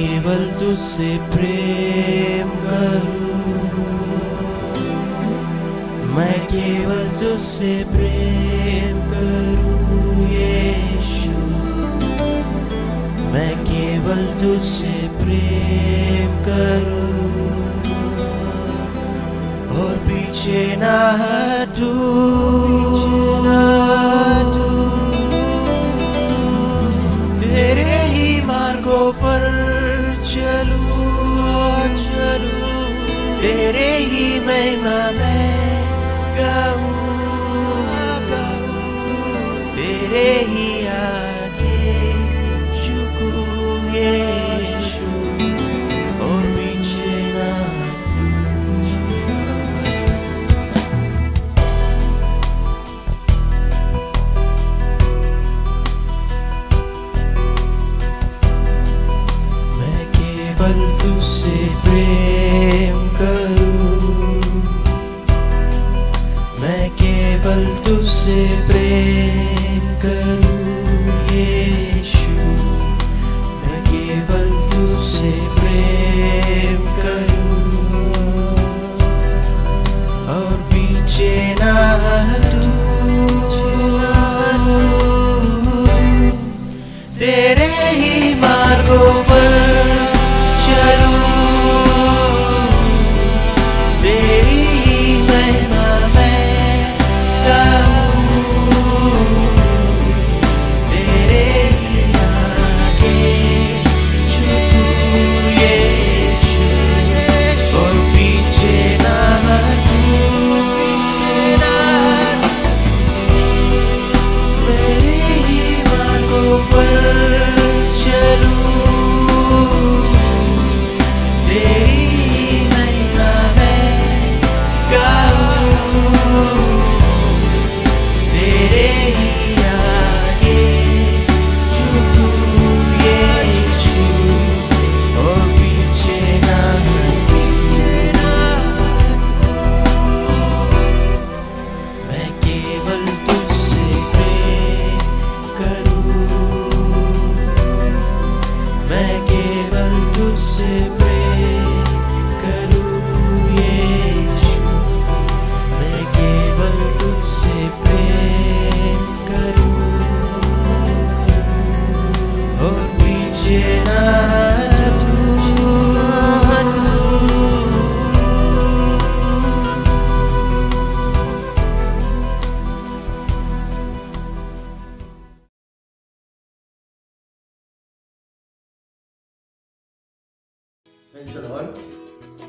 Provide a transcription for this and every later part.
केवल तुझसे प्रेम करूं, मैं केवल तुझसे प्रेम करूं यीशु, मैं केवल तुझसे प्रेम करूं और पीछे ना हटूं, तेरे ही मार्गों पर चलूं, तेरे ही महिमा में गाऊं, तेरे ही आगे झुकूं यीशु और पीछे ना तुझसे प्रेम करूं, मैं केवल तुझसे प्रेम करूं यीशु, मैं केवल तुझसे प्रेम करूं और पीछे ना हटूं, तेरे ही मार्गों पर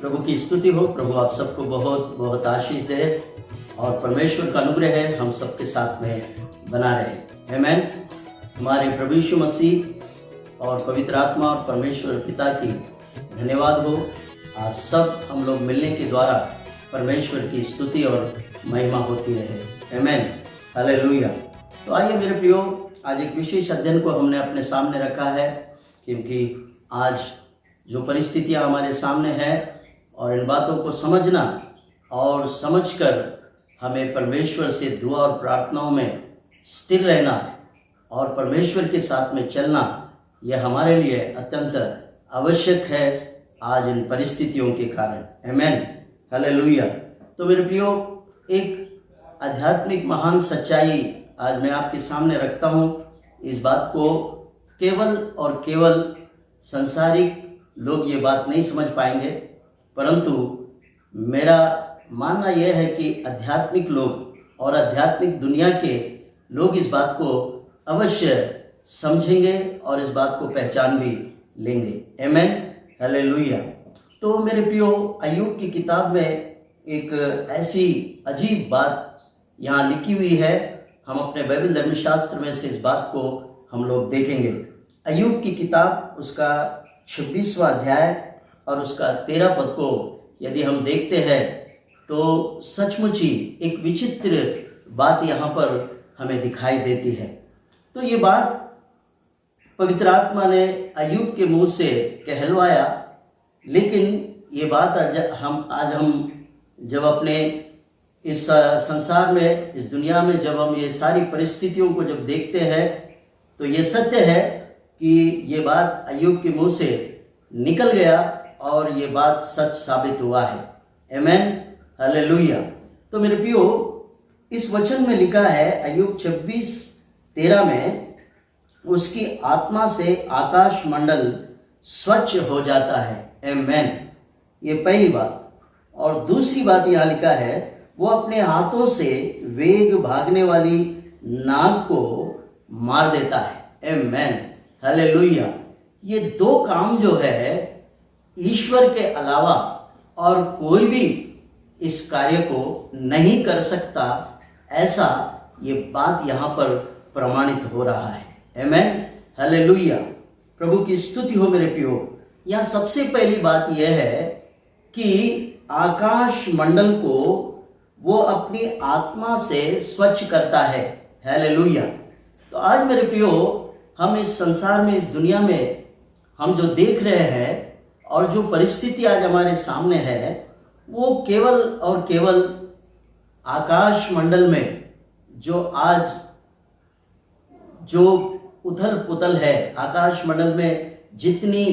प्रभु की स्तुति हो। प्रभु आप सबको बहुत बहुत आशीष दे और परमेश्वर का अनुग्रह है हम सबके साथ में बना रहे। आमीन। हमारे प्रभु यीशु मसीह और पवित्र आत्मा और परमेश्वर पिता की धन्यवाद हो। आज सब हम लोग मिलने के द्वारा परमेश्वर की स्तुति और महिमा होती रहे। आमीन। हालेलुया। तो आइए मेरे प्रियो, आज एक विशेष अध्ययन को हमने अपने सामने रखा है, क्योंकि आज जो परिस्थितियां हमारे सामने हैं और इन बातों को समझना और समझकर हमें परमेश्वर से दुआ और प्रार्थनाओं में स्थिर रहना और परमेश्वर के साथ में चलना, यह हमारे लिए अत्यंत आवश्यक है आज इन परिस्थितियों के कारण। आमीन। हालेलुया। तो मेरे प्रियो, एक आध्यात्मिक महान सच्चाई आज मैं आपके सामने रखता हूँ। इस बात को केवल और केवल संसारिक लोग ये बात नहीं समझ पाएंगे, परंतु मेरा मानना यह है कि आध्यात्मिक लोग और आध्यात्मिक दुनिया के लोग इस बात को अवश्य समझेंगे और इस बात को पहचान भी लेंगे। आमीन। हालेलुया। तो मेरे प्रियो, अय्यूब की किताब में एक ऐसी अजीब बात यहाँ लिखी हुई है। हम अपने बाइबल धर्मशास्त्र में से इस बात को हम लोग देखेंगे। अय्यूब की किताब उसका 26वां अध्याय और उसका 13 पद को यदि हम देखते हैं तो सचमुच ही एक विचित्र बात यहाँ पर हमें दिखाई देती है। तो ये बात पवित्र आत्मा ने अय्यूब के मुंह से कहलवाया, लेकिन ये बात आज हम जब अपने इस संसार में, इस दुनिया में जब हम ये सारी परिस्थितियों को जब देखते हैं तो ये सत्य है कि ये बात अय्यूब के मुंह से निकल गया और ये बात सच साबित हुआ है। आमेन, हालेलुया। तो मेरे प्रियो, इस वचन में लिखा है अय्यूब 26:13 में, उसकी आत्मा से आकाश मंडल स्वच्छ हो जाता है। आमेन, ये पहली बात। और दूसरी बात यहाँ लिखा है, वो अपने हाथों से वेग भागने वाली नाग को मार देता है। आमेन, हालेलुया। ये दो काम जो है ईश्वर के अलावा और कोई भी इस कार्य को नहीं कर सकता, ऐसा ये बात यहाँ पर प्रमाणित हो रहा है। आमेन, हालेलुया। प्रभु की स्तुति हो मेरे प्रियो। यहाँ सबसे पहली बात यह है कि आकाश मंडल को वो अपनी आत्मा से स्वच्छ करता है। हालेलुया। तो आज मेरे प्रियो, हम इस संसार में, इस दुनिया में हम जो देख रहे हैं और जो परिस्थिति आज हमारे सामने है, वो केवल और केवल आकाश मंडल में जो आज जो उथल पुथल है, आकाश मंडल में जितनी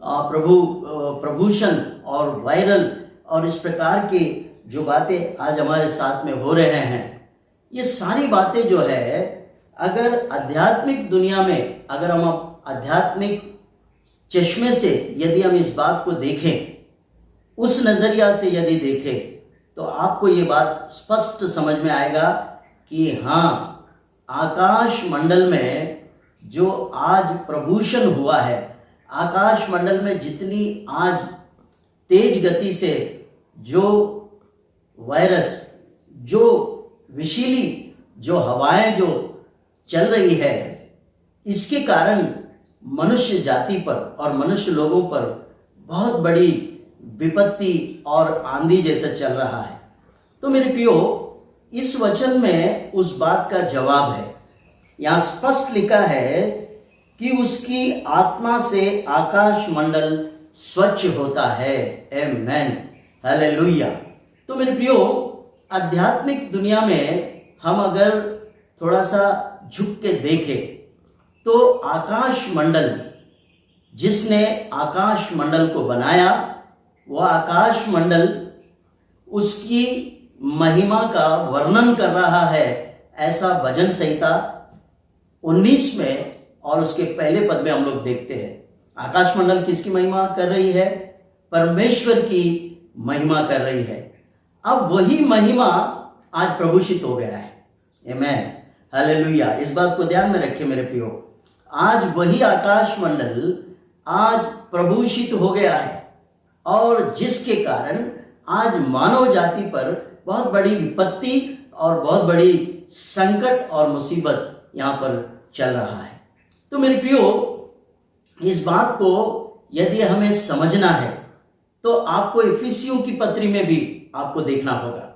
प्रभूषण और वायरल और इस प्रकार की जो बातें आज हमारे साथ में हो रहे हैं, ये सारी बातें जो है, अगर आध्यात्मिक दुनिया में, अगर हम आध्यात्मिक चश्मे से यदि हम इस बात को देखें, उस नज़रिया से यदि देखें, तो आपको ये बात स्पष्ट समझ में आएगा कि हाँ, आकाश मंडल में जो आज प्रभूषण हुआ है, आकाश मंडल में जितनी आज तेज गति से जो वायरस, जो विषैली जो हवाएं जो चल रही है, इसके कारण मनुष्य जाति पर और मनुष्य लोगों पर बहुत बड़ी विपत्ति और आंधी जैसा चल रहा है। तो मेरे प्रियो, इस वचन में उस बात का जवाब है। यहाँ स्पष्ट लिखा है कि उसकी आत्मा से आकाश मंडल स्वच्छ होता है। आमेन, हालेलुया। तो मेरे प्रियो, आध्यात्मिक दुनिया में हम अगर थोड़ा सा झुक के देखें, तो आकाश मंडल, जिसने आकाश मंडल को बनाया, वह आकाश मंडल उसकी महिमा का वर्णन कर रहा है। ऐसा भजन संहिता 19 में और उसके पहले पद में हम लोग देखते हैं। आकाश मंडल किसकी महिमा कर रही है? परमेश्वर की महिमा कर रही है। अब वही महिमा आज प्रभूषित हो गया है। आमेन, हालेलुया। इस बात को ध्यान में रखें मेरे प्रियो, आज वही आकाश मंडल आज प्रभूषित हो गया है, और जिसके कारण आज मानव जाति पर बहुत बड़ी विपत्ति और बहुत बड़ी संकट और मुसीबत यहाँ पर चल रहा है। तो मेरे प्रियो, इस बात को यदि हमें समझना है, तो आपको इफिसियों की पत्री में भी आपको देखना होगा,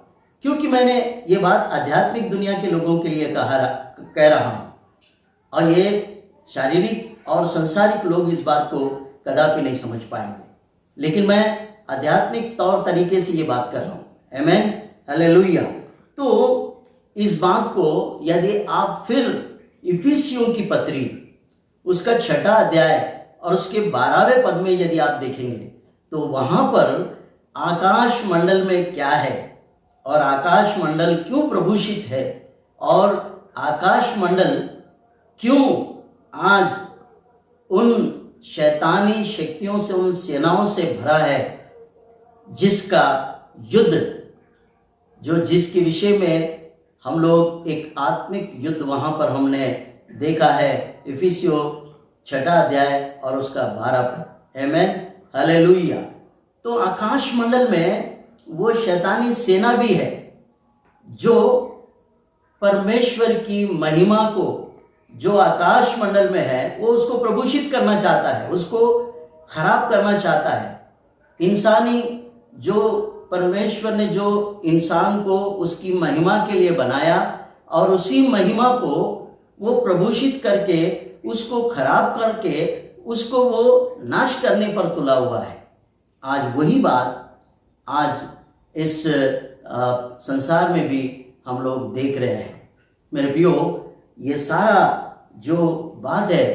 क्योंकि मैंने ये बात आध्यात्मिक दुनिया के लोगों के लिए कह रहा हूँ, और ये शारीरिक और संसारिक लोग इस बात को कदापि नहीं समझ पाएंगे, लेकिन मैं आध्यात्मिक तौर तरीके से ये बात कर रहा हूँ। आमेन, हालेलुया। तो इस बात को यदि आप फिर इफिसियों की पत्री उसका 6वां अध्याय और उसके 12वें पद में यदि आप देखेंगे, तो वहां पर आकाश मंडल में क्या है और आकाश मंडल क्यों प्रभूषित है, और आकाश मंडल क्यों आज उन शैतानी शक्तियों से, उन सेनाओं से भरा है, जिसका युद्ध, जिसके विषय में हम लोग एक आत्मिक युद्ध वहां पर हमने देखा है। इफिसियों 6वां अध्याय और उसका 12 पद। आमेन, हालेलुया। तो आकाश मंडल में वो शैतानी सेना भी है जो परमेश्वर की महिमा को, जो आकाश मंडल में है, वो उसको प्रभूषित करना चाहता है, उसको खराब करना चाहता है। इंसानी जो परमेश्वर ने जो इंसान को उसकी महिमा के लिए बनाया, और उसी महिमा को वो प्रभूषित करके, उसको खराब करके, उसको वो नाश करने पर तुला हुआ है। आज वही बात आज इस संसार में भी हम लोग देख रहे हैं। मेरे प्रियो, ये सारा जो बात है,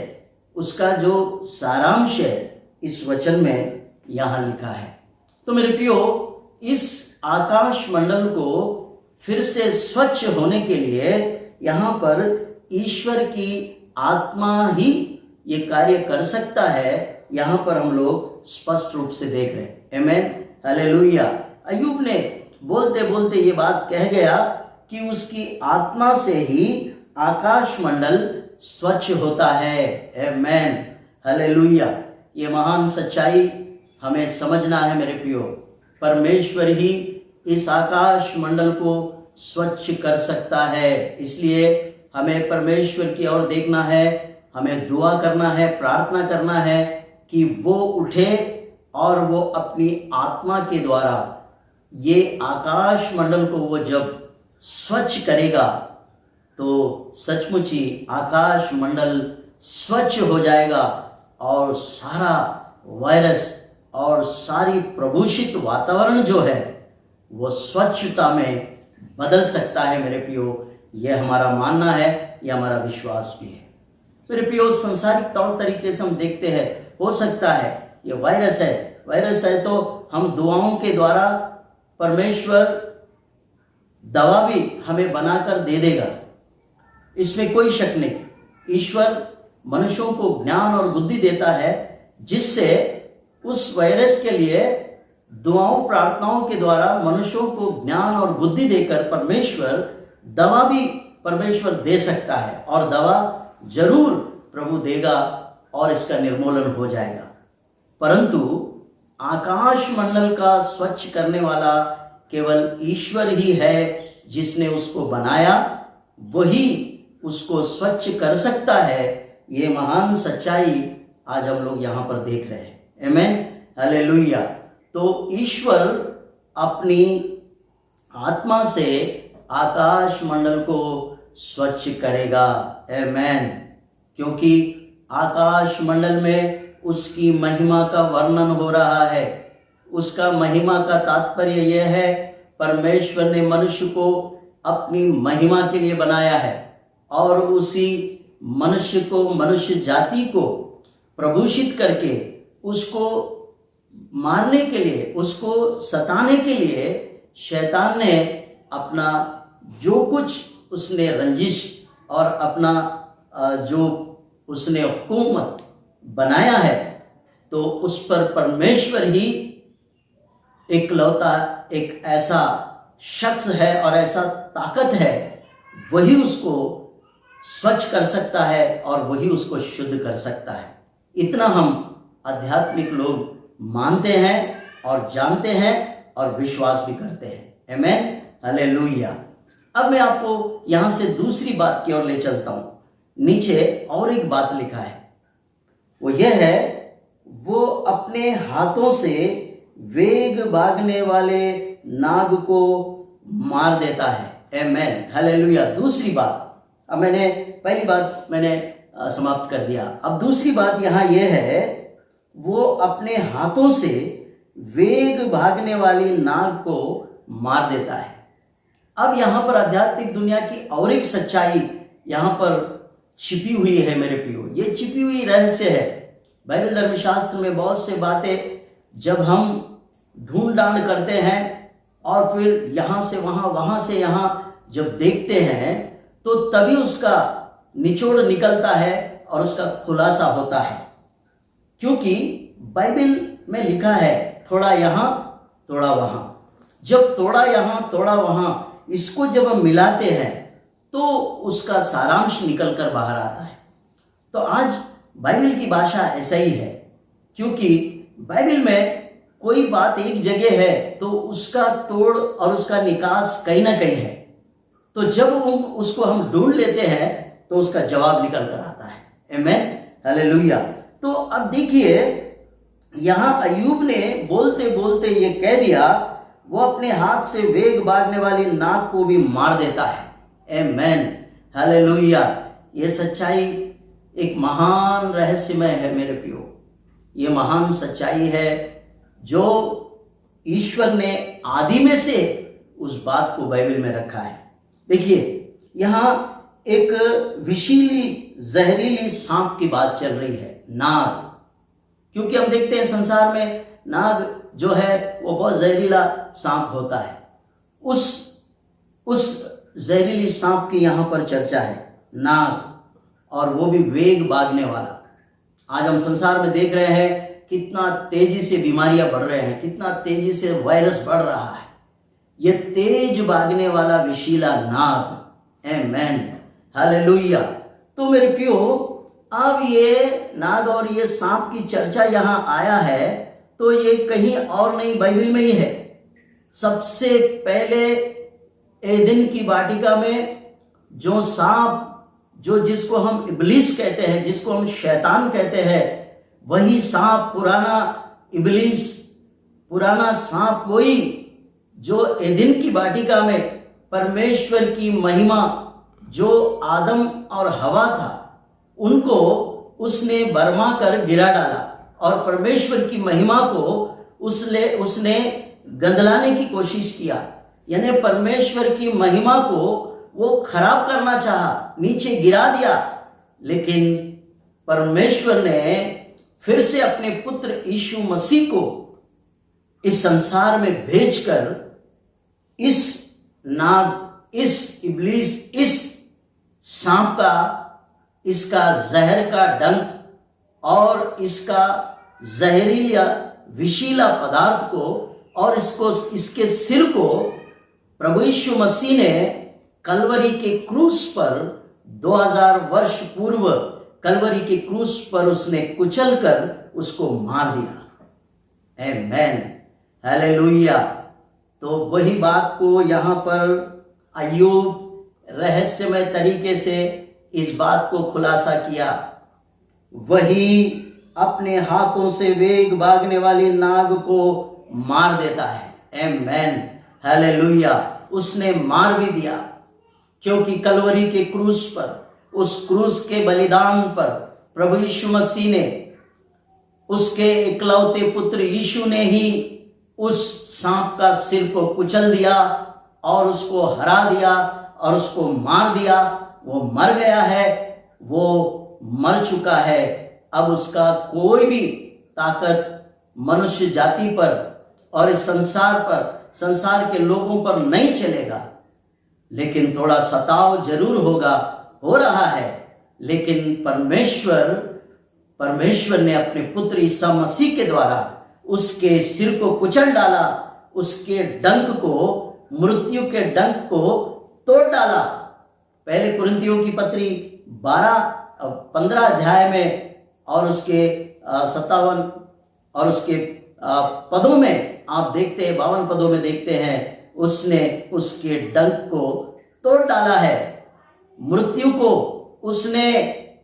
उसका जो सारांश है, इस वचन में यहाँ लिखा है। तो मेरे प्रियो, इस आकाश मंडल को फिर से स्वच्छ होने के लिए यहाँ पर ईश्वर की आत्मा ही ये कार्य कर सकता है। यहाँ पर हम लोग स्पष्ट रूप से देख रहे हैं। आमीन, हालेलुया। अय्यूब ने बोलते बोलते ये बात कह गया कि उसकी आत्मा से ही आकाश मंडल स्वच्छ होता है। आमीन, हालेलुया। ये महान सच्चाई हमें समझना है मेरे प्रियो। परमेश्वर ही इस आकाश मंडल को स्वच्छ कर सकता है। इसलिए हमें परमेश्वर की ओर देखना है, हमें दुआ करना है, प्रार्थना करना है कि वो उठे और वो अपनी आत्मा के द्वारा ये आकाश मंडल को वो जब स्वच्छ करेगा तो सचमुच ही आकाश मंडल स्वच्छ हो जाएगा और सारा वायरस और सारी प्रदूषित वातावरण जो है वो स्वच्छता में बदल सकता है मेरे प्रियो। यह हमारा मानना है, यह हमारा विश्वास भी है मेरे प्रियो। संसारिक तौर तरीके से हम देखते हैं, हो सकता है ये वायरस है तो हम दुआओं के द्वारा परमेश्वर दवा भी हमें बनाकर दे देगा, इसमें कोई शक नहीं। ईश्वर मनुष्यों को ज्ञान और बुद्धि देता है जिससे उस वायरस के लिए दुआओं प्रार्थनाओं के द्वारा मनुष्यों को ज्ञान और बुद्धि देकर परमेश्वर दवा भी परमेश्वर दे सकता है और दवा जरूर प्रभु देगा और इसका निर्मूलन हो जाएगा। परंतु आकाश मंडल का स्वच्छ करने वाला केवल ईश्वर ही है जिसने उसको बनाया, वही उसको स्वच्छ कर सकता है। ये महान सच्चाई आज हम लोग यहाँ पर देख रहे हैं। आमीन, हालेलुया। तो ईश्वर अपनी आत्मा से आकाश मंडल को स्वच्छ करेगा। आमीन, क्योंकि आकाश मंडल में उसकी महिमा का वर्णन हो रहा है। उसका महिमा का तात्पर्य यह है, परमेश्वर ने मनुष्य को अपनी महिमा के लिए बनाया है और उसी मनुष्य को, मनुष्य जाति को प्रदूषित करके उसको मारने के लिए, उसको सताने के लिए शैतान ने अपना जो कुछ उसने रंजिश और अपना जो उसने हुकूमत बनाया है, तो उस पर परमेश्वर ही इकलौता एक ऐसा शख्स है और ऐसा ताकत है, वही उसको स्वच्छ कर सकता है और वही उसको शुद्ध कर सकता है। इतना हम आध्यात्मिक लोग मानते हैं और जानते हैं और विश्वास भी करते हैं। आमीन, हालेलुया। अब मैं आपको यहां से दूसरी बात की ओर ले चलता हूं। नीचे और एक बात लिखा है, वो यह है, वो अपने हाथों से वेग भागने वाले नाग को मार देता है। आमीन, हालेलुया। दूसरी बात, अब मैंने पहली बात समाप्त कर दिया। अब दूसरी बात यहाँ यह है, वो अपने हाथों से वेग भागने वाली नाग को मार देता है। अब यहाँ पर आध्यात्मिक दुनिया की और एक सच्चाई यहाँ पर छिपी हुई है मेरे प्रियो। ये छिपी हुई रहस्य है। बाइबल धर्मशास्त्र में बहुत से बातें जब हम ढूंढ डांड करते हैं और फिर यहाँ से वहाँ, वहाँ से यहाँ जब देखते हैं तो तभी उसका निचोड़ निकलता है और उसका खुलासा होता है। क्योंकि बाइबल में लिखा है, थोड़ा यहाँ थोड़ा वहाँ। जब थोड़ा यहाँ थोड़ा वहाँ, इसको जब हम मिलाते हैं तो उसका सारांश निकल कर बाहर आता है। तो आज बाइबल की भाषा ऐसा ही है, क्योंकि बाइबल में कोई बात एक जगह है तो उसका तोड़ और उसका निकास कहीं ना कहीं है। तो जब उसको हम ढूंढ लेते हैं तो उसका जवाब निकल कर आता है। आमीन, हालेलुया। तो अब देखिए, यहाँ अय्यूब ने बोलते बोलते ये कह दिया, वो अपने हाथ से वेग भागने वाली नाग को भी मार देता है। आमीन, हालेलुया। ये सच्चाई एक महान रहस्यमय है मेरे प्रियो। ये महान सच्चाई है जो ईश्वर ने आदि में से उस बात को बाइबल में रखा है। देखिए, यहाँ एक विषीली जहरीली सांप की बात चल रही है, नाग। क्योंकि हम देखते हैं संसार में नाग जो है वो बहुत जहरीला सांप होता है। उस जहरीली सांप की यहाँ पर चर्चा है, नाग, और वो भी वेग भागने वाला। आज हम संसार में देख रहे हैं कितना तेजी से बीमारियां बढ़ रहे हैं, कितना तेजी से वायरस बढ़ रहा है। ये तेज भागने वाला विशीला नाग, आमेन, हालेलुया। तो मेरे प्रियो, अब ये नाग और ये सांप की चर्चा यहाँ आया है तो ये कहीं और नहीं, बाइबल में ही है। सबसे पहले एदन की वाटिका में जो सांप, जो जिसको हम इब्लीस कहते हैं, जिसको हम शैतान कहते हैं, वही सांप, पुराना इब्लीस, पुराना सांप, वही जो एदन की वाटिका में परमेश्वर की महिमा, जो आदम और हवा था, उनको उसने बरमा कर गिरा डाला और परमेश्वर की महिमा को उसने गंदलाने की कोशिश किया। यानी परमेश्वर की महिमा को वो खराब करना चाहा, नीचे गिरा दिया। लेकिन परमेश्वर ने फिर से अपने पुत्र यीशु मसीह को इस संसार में भेजकर इस नाग, इस इब्लीस, इस सांप का, इसका जहर का डंक और इसका जहरीला विशीला पदार्थ को और इसके सिर को प्रभु यीशु मसीह ने कलवरी के क्रूस पर 2000 वर्ष पूर्व कलवरी के क्रूस पर उसने कुचल कर उसको मार दिया। आमेन, हालेलुया। तो वही बात को यहाँ पर अय्यूब रहस्यमय तरीके से इस बात को खुलासा किया। वही अपने हाथों से वेग भागने वाली नाग को मार देता है। आमेन, हालेलुया। उसने मार भी दिया, क्योंकि कलवरी के क्रूस पर, उस क्रूस के बलिदान पर प्रभु यीशु मसीह ने, उसके इकलौते पुत्र यीशु ने ही उस सांप का सिर को कुचल दिया और उसको हरा दिया और उसको मार दिया। वो मर गया है, वो मर चुका है। अब उसका कोई भी ताकत मनुष्य जाति पर और इस संसार पर, संसार के लोगों पर नहीं चलेगा। लेकिन थोड़ा सताव जरूर होगा, हो रहा है। लेकिन परमेश्वर ने अपने पुत्र ईसा मसीह के द्वारा उसके सिर को कुचल डाला, उसके डंक को, मृत्यु के डंक को तोड़ डाला। पहले कुरिन्थियों की पत्री 15 अध्याय में और उसके 57 और उसके पदों में आप देखते हैं, 52 पदों में देखते हैं, उसने उसके डंक को तोड़ डाला है, मृत्यु को उसने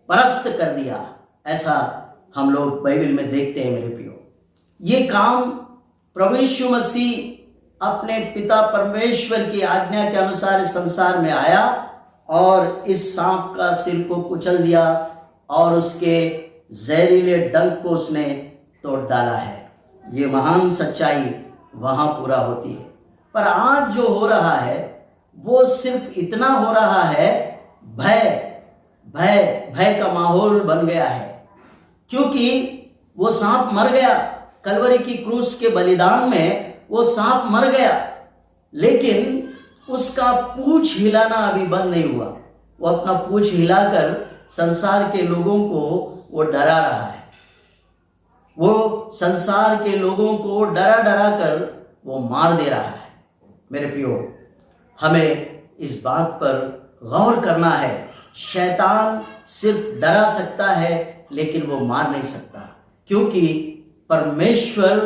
परास्त कर दिया। ऐसा हम लोग बाइबल में देखते हैं मेरे प्रियो। ये काम प्रभु यीशु मसीह अपने पिता परमेश्वर की आज्ञा के अनुसार इस संसार में आया और इस सांप का सिर को कुचल दिया और उसके जहरीले डंक को उसने तोड़ डाला है। ये महान सच्चाई वहां पूरा होती है। पर आज जो हो रहा है वो सिर्फ इतना हो रहा है, भय का माहौल बन गया है, क्योंकि वो सांप मर गया। कलवरी की क्रूस के बलिदान में वो सांप मर गया, लेकिन उसका पूंछ हिलाना अभी बंद नहीं हुआ। वो अपना पूंछ हिलाकर संसार के लोगों को वो डरा रहा है। वो संसार के लोगों को डरा कर वो मार दे रहा है। मेरे प्रियो, हमें इस बात पर गौर करना है। शैतान सिर्फ डरा सकता है, लेकिन वो मार नहीं सकता, क्योंकि परमेश्वर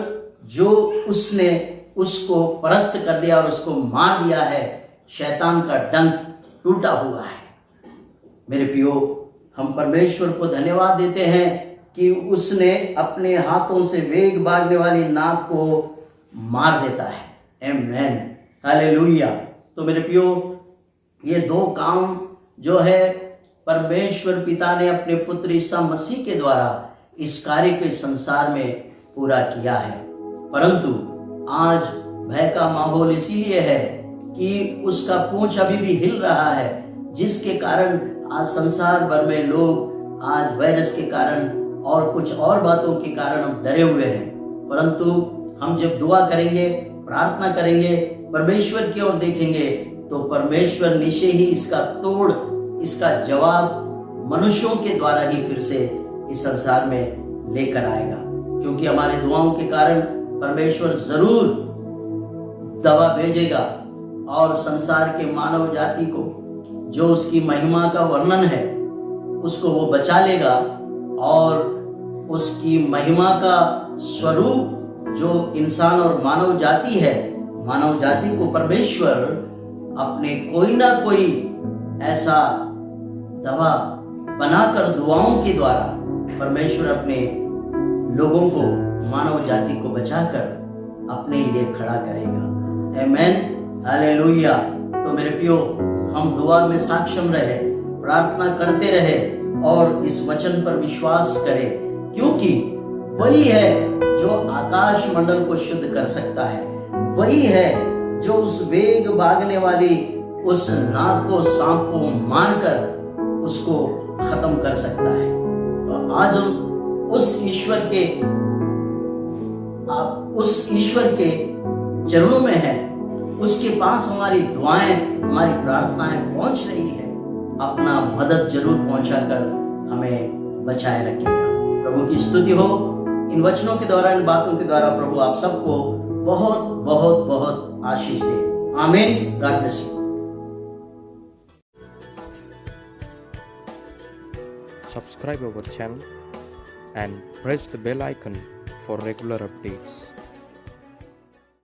जो उसने उसको परास्त कर दिया और उसको मार दिया है, शैतान का डंक टूटा हुआ है। मेरे प्रियो, हम परमेश्वर को धन्यवाद देते हैं कि उसने अपने हाथों से वेग भागने वाली नाग को मार देता है। आमेन, हालेलुया। तो मेरे प्रियो, ये दो काम जो है परमेश्वर पिता ने अपने पुत्र ईसा मसीह के द्वारा इस कार्य के संसार में पूरा किया है। परंतु आज भय का माहौल इसीलिए है कि उसका पूंछ अभी भी हिल रहा है, जिसके कारण आज संसार भर में लोग आज वायरस के कारण और कुछ और बातों के कारण हम डरे हुए हैं, परंतु हम जब दुआ करेंगे, प्रार्थना करेंगे, परमेश्वर की ओर देखेंगे, तो परमेश्वर निश्चय ही इसका जवाब मनुष्यों के द्वारा ही फिर से इस संसार में लेकर आएगा। क्योंकि हमारे दुआओं के कारण परमेश्वर जरूर दवा भेजेगा और संसार के मानव जाति को जो उसकी महिमा का वर्णन है उसको वो बचा लेगा, और उसकी महिमा का स्वरूप जो इंसान और मानव जाति है, मानव जाति को परमेश्वर अपने कोई ना कोई ऐसा दवा बनाकर दुआओं के द्वारा परमेश्वर अपने लोगों को, मानव जाति को बचाकर अपने लिए खड़ा करेगा। आमेन, हालेलुया। तो मेरे प्रियो, हम दुआ में सक्षम रहे, प्रार्थना करते रहे और इस वचन पर विश्वास करें, क्योंकि वही है जो आकाश मंडल को शुद्ध कर सकता है, वही है जो उस वेग भागने वाली उस नाग को, सांप को मारकर उसको खत्म कर सकता है। तो आज हम उस ईश्वर के चरणों में हैं, उसके पास हमारी दुआएं, हमारी प्रार्थनाएं पहुंच रही है। अपना मदद जरूर पहुंचाकर हमें बचाए रखेगा। प्रभु की स्तुति हो। इन वचनों के द्वारा, इन बातों के द्वारा प्रभु आप सबको बहुत बहुत बहुत आशीष दे। आमीन। God bless you. Subscribe our channel and press the bell icon for regular updates.